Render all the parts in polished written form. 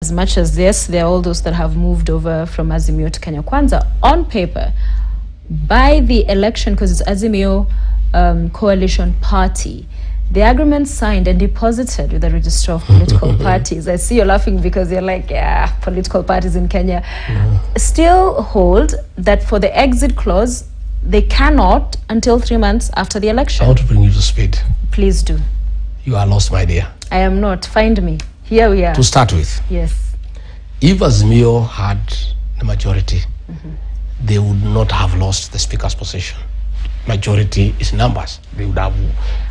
as much as yes, there are all those that have moved over from Azimio to Kenya Kwanza, on paper, by the election, because it's Azimio coalition party, the agreement signed and deposited with the Register of Political Parties. I see you're laughing because you're like, yeah, political parties in Kenya still hold that for the exit clause, they cannot until 3 months after the election. I want to bring you to speed. Please do. You are lost, my dear. I am not. Find me. Here we are. To start with, yes. If Azimio had the majority, they would not have lost the speaker's position. Majority is numbers. They would have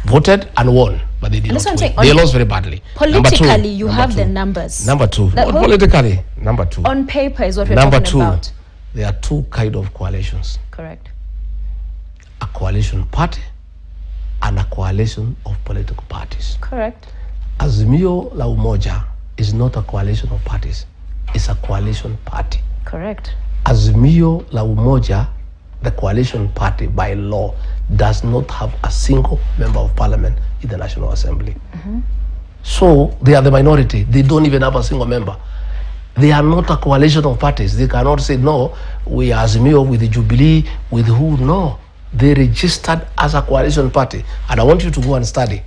voted and won, but they did not win. They lost very badly. Politically, you have the numbers. Number two. Not politically. Number two. On paper is what we're talking about. Number two, there are two kind of coalitions. Correct. A coalition party and a coalition of political parties. Correct. Azimio la Umoja is not a coalition of parties. It's a coalition party. Correct. Azimio la Umoja, the coalition party by law, does not have a single member of parliament in the National Assembly. So they are the minority. They don't even have a single member. They are not a coalition of parties. They cannot say, no, we are Azimio with the Jubilee, with who? No. They registered as a coalition party. And I want you to go and study.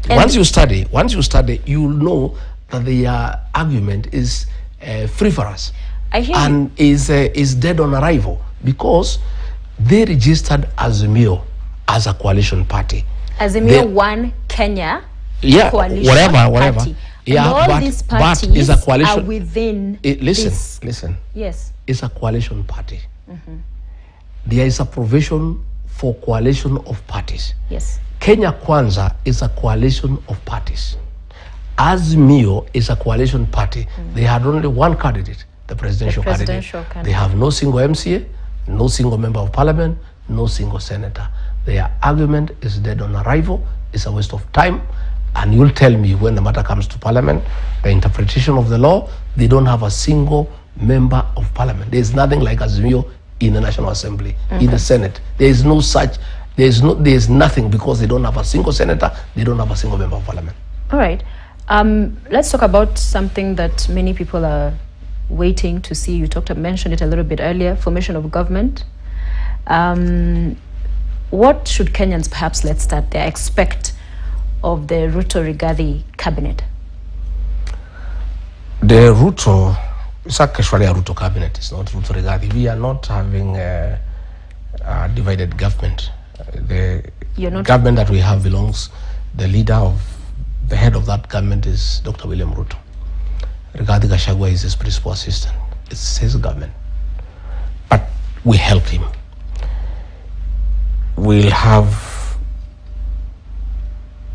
Once you study, you will know that the argument is free for us. And is dead on arrival, because they registered Azimio as a coalition party. Azimio One Kenya coalition whatever. Party. Yeah, and all these parties is a coalition, are within listen. Yes. It's a coalition party. There is a provision for coalition of parties. Yes. Kenya Kwanza is a coalition of parties. Azimio is a coalition party. They had only one candidate, the presidential candidate. They have no single MCA, no single member of parliament, no single senator. Their argument is dead on arrival. It's a waste of time. And you'll tell me when the matter comes to parliament, the interpretation of the law, they don't have a single member of parliament. There's nothing like Azimio in the National Assembly, in the Senate. There is no such, there's nothing, because they don't have a single senator, they don't have a single member of parliament. All right. Let's talk about something that many people are waiting to see. You mentioned it a little bit earlier, formation of government. What should Kenyans, perhaps let's start there, expect of the Ruto-Rigathi cabinet? The Ruto, it's actually a Ruto cabinet, it's not Ruto-Rigathi. We are not having a divided government. The government that we have belongs, the head of that government is Dr. William Ruto. Rigathi Gachagua is his principal assistant. It's his government. But we help him. We'll have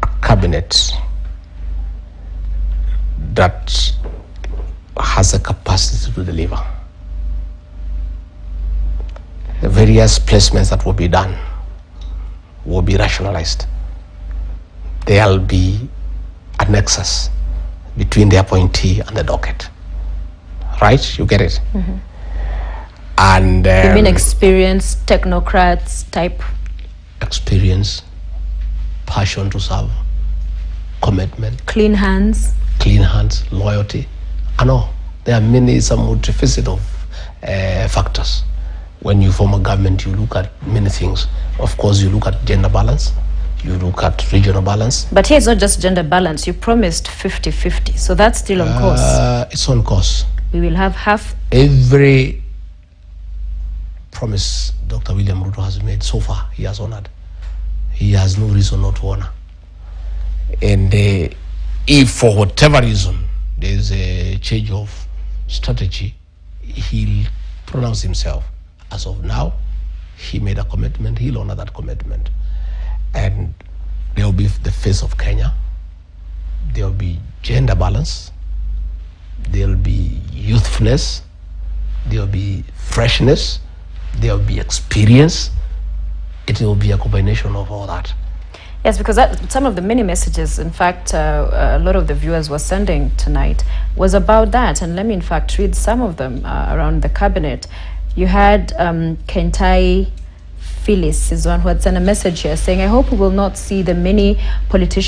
a cabinet that has a capacity to deliver. The various placements that will be done will be rationalized. There'll be a nexus between the appointee and the docket. Right? You get it? And you mean experienced technocrats type? Experience, passion to serve, commitment. Clean hands, loyalty. I know there are some multifaceted of factors. When you form a government, you look at many things. Of course, you look at gender balance, you look at regional balance. But here it's not just gender balance. You promised 50-50, so that's still on course. It's on course. We will have half. Every promise Dr. William Ruto has made so far, he has honored. He has no reason not to honor. And if for whatever reason there's a change of strategy, he'll pronounce himself. As of now, he made a commitment, he'll honor that commitment. And there'll be the face of Kenya, there'll be gender balance, there'll be youthfulness, there'll be freshness, there'll be experience. It will be a combination of all that. Yes, because some of the many messages, in fact, a lot of the viewers were sending tonight was about that. And let me, in fact, read some of them around the cabinet. You had Kentai Phyllis is one who had sent a message here saying, I hope we will not see the many politicians